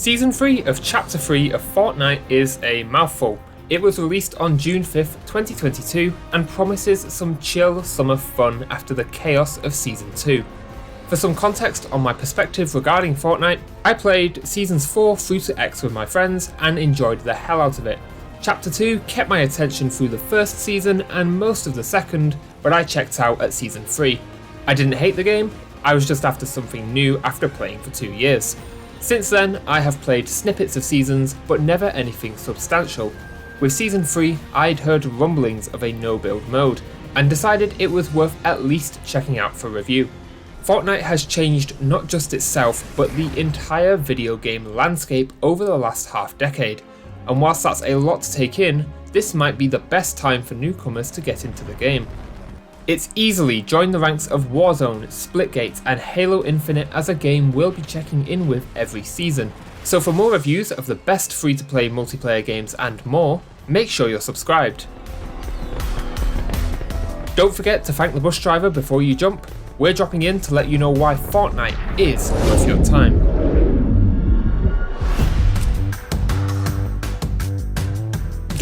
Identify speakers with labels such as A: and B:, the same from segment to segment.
A: Season 3 of Chapter 3 of Fortnite is a mouthful. It was released on June 5th, 2022 and promises some chill summer fun after the chaos of Season 2. For some context on my perspective regarding Fortnite, I played Seasons 4 through to X with my friends and enjoyed the hell out of it. Chapter 2 kept my attention through the first season and most of the second, but I checked out at Season 3. I didn't hate the game, I was just after something new after playing for 2 years. Since then, I have played snippets of seasons, but never anything substantial. With Season 3, I'd heard rumblings of a no-build mode, and decided it was worth at least checking out for review. Fortnite has changed not just itself, but the entire video game landscape over the last half-decade, and whilst that's a lot to take in, this might be the best time for newcomers to get into the game. It's easily joined the ranks of Warzone, Splitgate and Halo Infinite as a game we'll be checking in with every season. So for more reviews of the best free-to-play multiplayer games and more, make sure you're subscribed. Don't forget to thank the bus driver before you jump. We're dropping in to let you know why Fortnite is worth your time.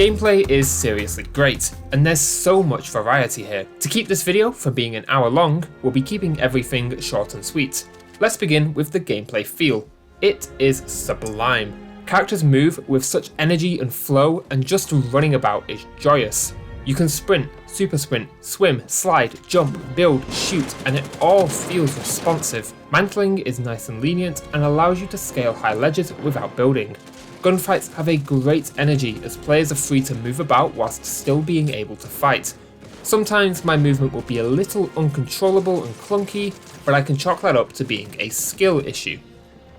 A: Gameplay is seriously great, and there's so much variety here. To keep this video from being an hour long, we'll be keeping everything short and sweet. Let's begin with the gameplay feel. It is sublime. Characters move with such energy and flow, and just running about is joyous. You can sprint, super sprint, swim, slide, jump, build, shoot, and it all feels responsive. Mantling is nice and lenient and allows you to scale high ledges without building. Gunfights have a great energy as players are free to move about whilst still being able to fight. Sometimes my movement will be a little uncontrollable and clunky, but I can chalk that up to being a skill issue.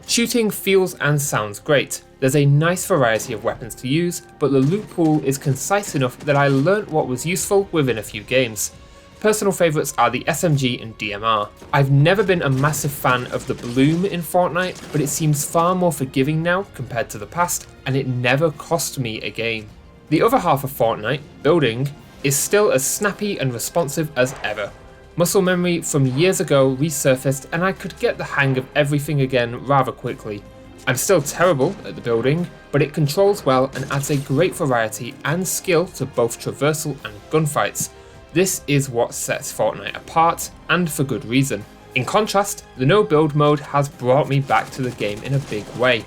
A: Shooting feels and sounds great. There's a nice variety of weapons to use, but the loot pool is concise enough that I learnt what was useful within a few games. Personal favourites are the SMG and DMR. I've never been a massive fan of the bloom in Fortnite, but it seems far more forgiving now compared to the past, and it never cost me a game. The other half of Fortnite, building, is still as snappy and responsive as ever. Muscle memory from years ago resurfaced and I could get the hang of everything again rather quickly. I'm still terrible at the building, but it controls well and adds a great variety and skill to both traversal and gunfights. This is what sets Fortnite apart, and for good reason. In contrast, the no build mode has brought me back to the game in a big way.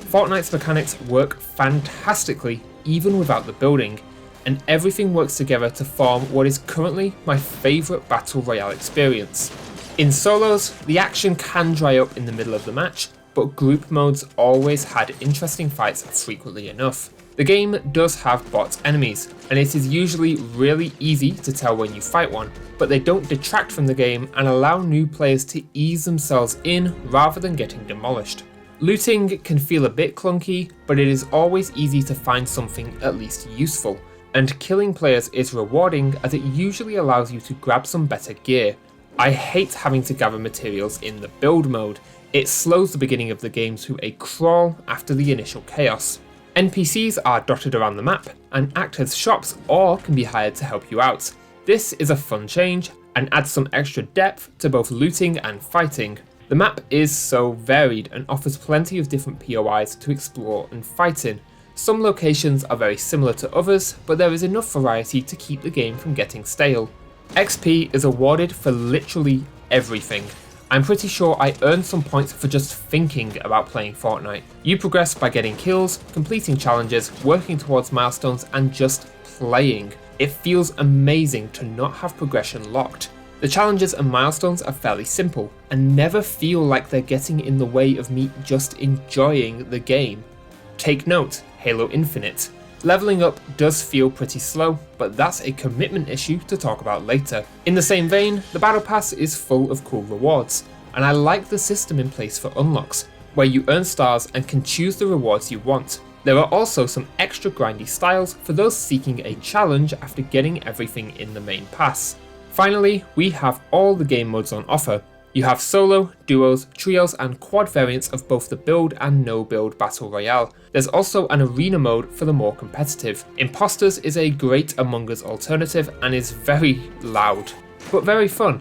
A: Fortnite's mechanics work fantastically even without the building, and everything works together to form what is currently my favourite Battle Royale experience. In solos, the action can dry up in the middle of the match, but group modes always had interesting fights frequently enough. The game does have bot enemies, and it is usually really easy to tell when you fight one, but they don't detract from the game and allow new players to ease themselves in rather than getting demolished. Looting can feel a bit clunky, but it is always easy to find something at least useful, and killing players is rewarding as it usually allows you to grab some better gear. I hate having to gather materials in the build mode. It slows the beginning of the game to a crawl after the initial chaos. NPCs are dotted around the map and act as shops or can be hired to help you out. This is a fun change and adds some extra depth to both looting and fighting. The map is so varied and offers plenty of different POIs to explore and fight in. Some locations are very similar to others, but there is enough variety to keep the game from getting stale. XP is awarded for literally everything. I'm pretty sure I earned some points for just thinking about playing Fortnite. You progress by getting kills, completing challenges, working towards milestones, and just playing. It feels amazing to not have progression locked. The challenges and milestones are fairly simple, and never feel like they're getting in the way of me just enjoying the game. Take note, Halo Infinite. Leveling up does feel pretty slow, but that's a commitment issue to talk about later. In the same vein, the Battle Pass is full of cool rewards, and I like the system in place for unlocks, where you earn stars and can choose the rewards you want. There are also some extra grindy styles for those seeking a challenge after getting everything in the main pass. Finally, we have all the game modes on offer. You have solo, duos, trios and quad variants of both the build and no build Battle Royale. There's also an arena mode for the more competitive. Imposters is a great Among Us alternative and is very loud, but very fun.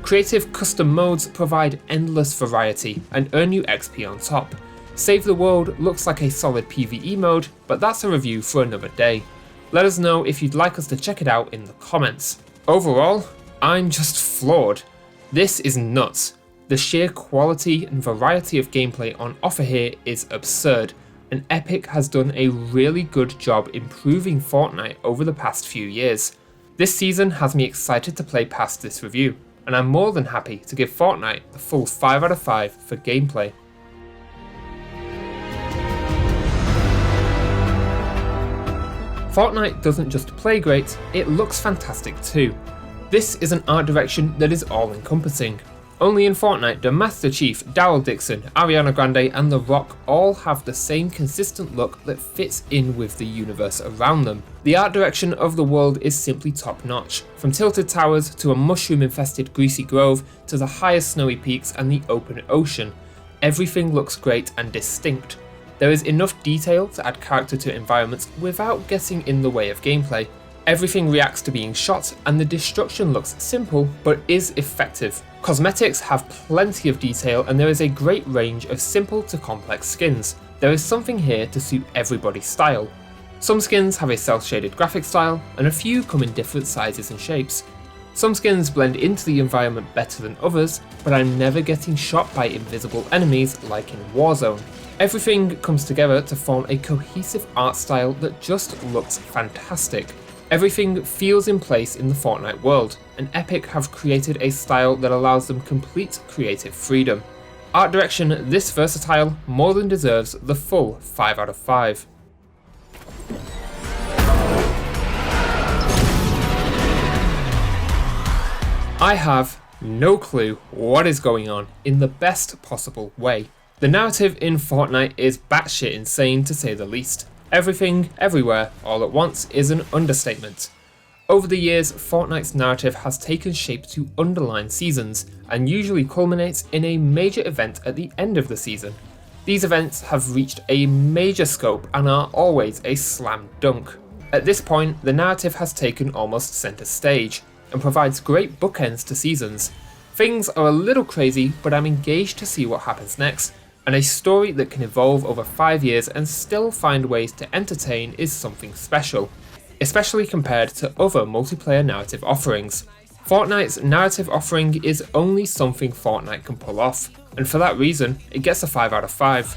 A: Creative custom modes provide endless variety and earn you XP on top. Save the World looks like a solid PvE mode, but that's a review for another day. Let us know if you'd like us to check it out in the comments. Overall, I'm just floored. This is nuts. The sheer quality and variety of gameplay on offer here is absurd, and Epic has done a really good job improving Fortnite over the past few years. This season has me excited to play past this review, and I'm more than happy to give Fortnite the full 5 out of 5 for gameplay. Fortnite doesn't just play great, it looks fantastic too. This is an art direction that is all-encompassing. Only in Fortnite do Master Chief, Daryl Dixon, Ariana Grande and The Rock all have the same consistent look that fits in with the universe around them. The art direction of the world is simply top-notch, from tilted towers to a mushroom-infested greasy grove to the highest snowy peaks and the open ocean. Everything looks great and distinct. There is enough detail to add character to environments without getting in the way of gameplay. Everything reacts to being shot, and the destruction looks simple but is effective. Cosmetics have plenty of detail, and there is a great range of simple to complex skins. There is something here to suit everybody's style. Some skins have a cel-shaded graphic style, and a few come in different sizes and shapes. Some skins blend into the environment better than others, but I'm never getting shot by invisible enemies like in Warzone. Everything comes together to form a cohesive art style that just looks fantastic. Everything feels in place in the Fortnite world, and Epic have created a style that allows them complete creative freedom. Art direction this versatile more than deserves the full 5 out of 5. I have no clue what is going on in the best possible way. The narrative in Fortnite is batshit insane to say the least. Everything, everywhere, all at once is an understatement. Over the years, Fortnite's narrative has taken shape to underline seasons, and usually culminates in a major event at the end of the season. These events have reached a major scope and are always a slam dunk. At this point, the narrative has taken almost centre stage, and provides great bookends to seasons. Things are a little crazy, but I'm engaged to see what happens next. And a story that can evolve over 5 years and still find ways to entertain is something special, especially compared to other multiplayer narrative offerings. Fortnite's narrative offering is only something Fortnite can pull off, and for that reason, it gets a 5 out of 5.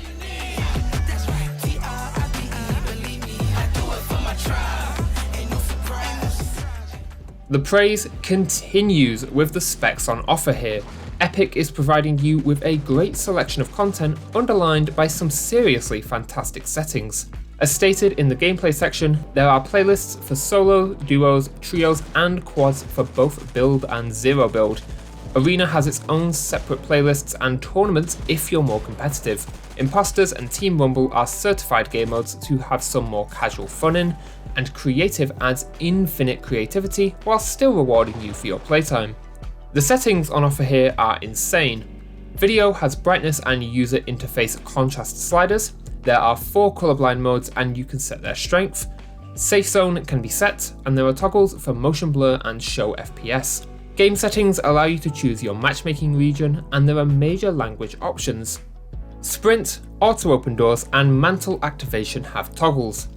A: The praise continues with the specs on offer here. Epic is providing you with a great selection of content underlined by some seriously fantastic settings. As stated in the gameplay section, there are playlists for solo, duos, trios and quads for both build and zero build. Arena has its own separate playlists and tournaments if you're more competitive. Imposters and Team Rumble are certified game modes to have some more casual fun in, and Creative adds infinite creativity while still rewarding you for your playtime. The settings on offer here are insane. Video has brightness and user interface contrast sliders. There are 4 colorblind modes and you can set their strength. Safe zone can be set, and there are toggles for motion blur and show FPS. Game settings allow you to choose your matchmaking region, and there are major language options. Sprint, auto open doors and mantle activation have toggles.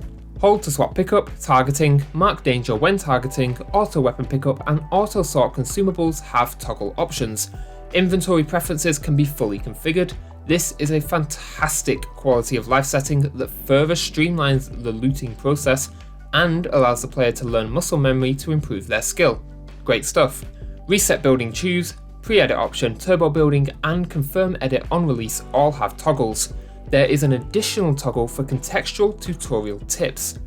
A: Hold to swap pickup, targeting, mark danger when targeting, auto weapon pickup and auto sort consumables have toggle options. Inventory preferences can be fully configured. This is a fantastic quality of life setting that further streamlines the looting process and allows the player to learn muscle memory to improve their skill. Great stuff. Reset building choose, pre-edit option, turbo building and confirm edit on release all have toggles. There is an additional toggle for contextual tutorial tips.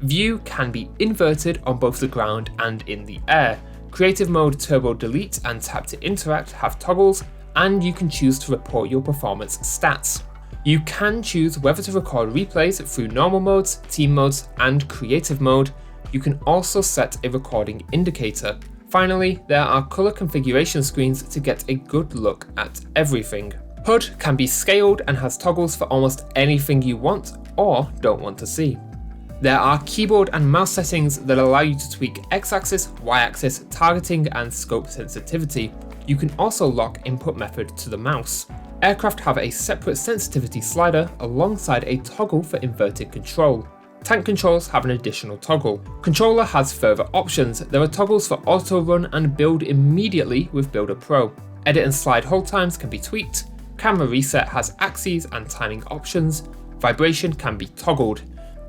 A: View can be inverted on both the ground and in the air. Creative mode turbo delete and tap to interact have toggles, and you can choose to report your performance stats. You can choose whether to record replays through normal modes, team modes, and creative mode. You can also set a recording indicator. Finally, there are color configuration screens to get a good look at everything. HUD can be scaled and has toggles for almost anything you want or don't want to see. There are keyboard and mouse settings that allow you to tweak X-axis, Y-axis, targeting and scope sensitivity. You can also lock input method to the mouse. Aircraft have a separate sensitivity slider alongside a toggle for inverted control. Tank controls have an additional toggle. Controller has further options. There are toggles for auto run and build immediately with Builder Pro. Edit and slide hold times can be tweaked. Camera reset has axes and timing options. Vibration can be toggled.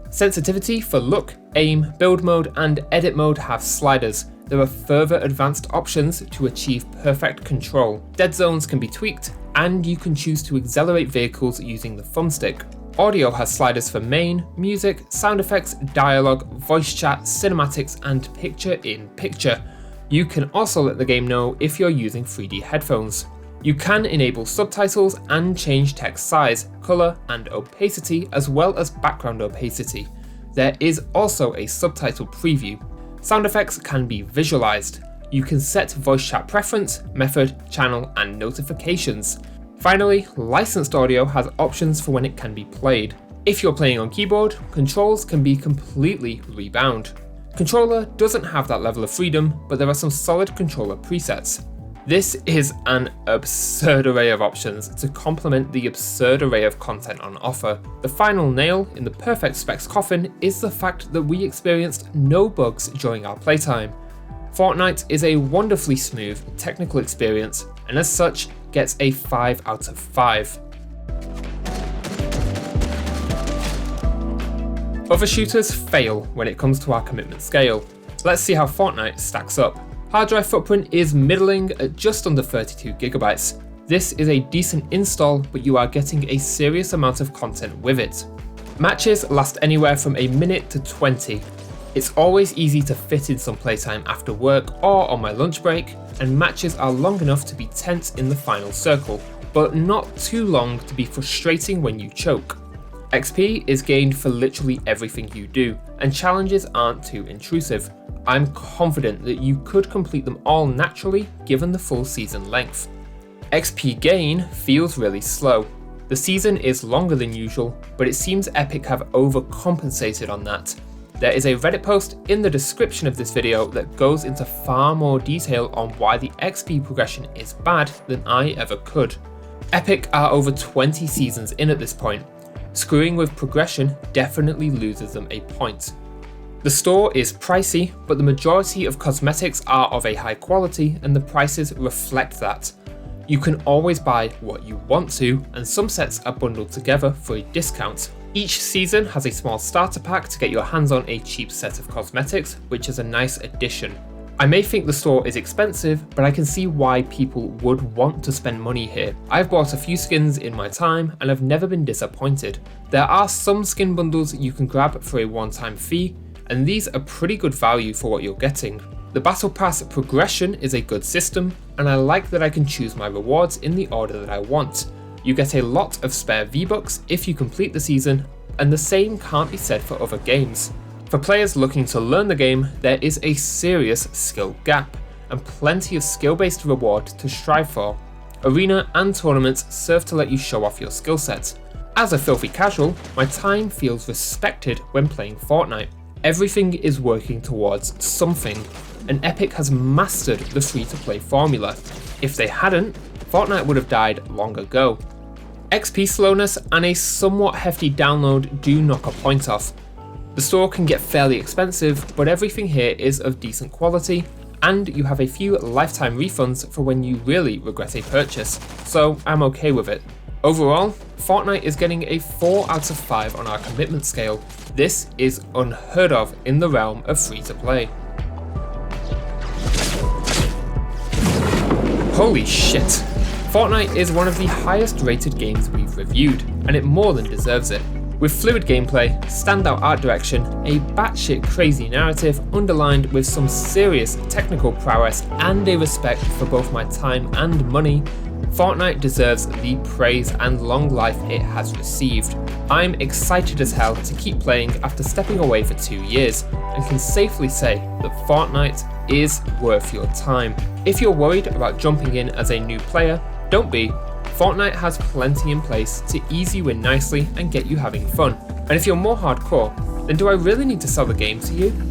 A: Sensitivity for look, aim, build mode and edit mode have sliders. There are further advanced options to achieve perfect control. Dead zones can be tweaked, and you can choose to accelerate vehicles using the thumbstick. Audio has sliders for main, music, sound effects, dialogue, voice chat, cinematics and picture-in-picture. You can also let the game know if you're using 3D headphones. You can enable subtitles and change text size, colour and opacity, as well as background opacity. There is also a subtitle preview. Sound effects can be visualized. You can set voice chat preference, method, channel and notifications. Finally, licensed audio has options for when it can be played. If you're playing on keyboard, controls can be completely rebound. Controller doesn't have that level of freedom, but there are some solid controller presets. This is an absurd array of options to complement the absurd array of content on offer. The final nail in the perfect specs coffin is the fact that we experienced no bugs during our playtime. Fortnite is a wonderfully smooth technical experience, and as such gets a 5 out of 5. Other shooters fail when it comes to our commitment scale. Let's see how Fortnite stacks up. Hard drive footprint is middling at just under 32 gigabytes. This is a decent install, but you are getting a serious amount of content with it. Matches last anywhere from a minute to 20. It's always easy to fit in some playtime after work or on my lunch break, and matches are long enough to be tense in the final circle, but not too long to be frustrating when you choke. XP is gained for literally everything you do, and challenges aren't too intrusive. I'm confident that you could complete them all naturally given the full season length. XP gain feels really slow. The season is longer than usual, but it seems Epic have overcompensated on that. There is a Reddit post in the description of this video that goes into far more detail on why the XP progression is bad than I ever could. Epic are over 20 seasons in at this point. Screwing with progression definitely loses them a point. The store is pricey, but the majority of cosmetics are of a high quality and the prices reflect that. You can always buy what you want to, and some sets are bundled together for a discount. Each season has a small starter pack to get your hands on a cheap set of cosmetics, which is a nice addition. I may think the store is expensive, but I can see why people would want to spend money here. I've bought a few skins in my time and I've never been disappointed. There are some skin bundles you can grab for a one-time fee, and these are pretty good value for what you're getting. The Battle Pass progression is a good system, and I like that I can choose my rewards in the order that I want. You get a lot of spare V-Bucks if you complete the season, and the same can't be said for other games. For players looking to learn the game, there is a serious skill gap, and plenty of skill-based reward to strive for. Arena and tournaments serve to let you show off your skill set. As a filthy casual, my time feels respected when playing Fortnite. Everything is working towards something, and Epic has mastered the free-to-play formula. If they hadn't, Fortnite would have died long ago. XP slowness and a somewhat hefty download do knock a point off. The store can get fairly expensive, but everything here is of decent quality, and you have a few lifetime refunds for when you really regret a purchase, so I'm okay with it. Overall, Fortnite is getting a 4 out of 5 on our commitment scale. This is unheard of in the realm of free-to-play. Holy shit! Fortnite is one of the highest rated games we've reviewed, and it more than deserves it. With fluid gameplay, standout art direction, a batshit crazy narrative underlined with some serious technical prowess, and a respect for both my time and money, Fortnite deserves the praise and long life it has received. I'm excited as hell to keep playing after stepping away for 2 years, and can safely say that Fortnite is worth your time. If you're worried about jumping in as a new player, don't be. Fortnite has plenty in place to ease you in nicely and get you having fun. And if you're more hardcore, then do I really need to sell the game to you?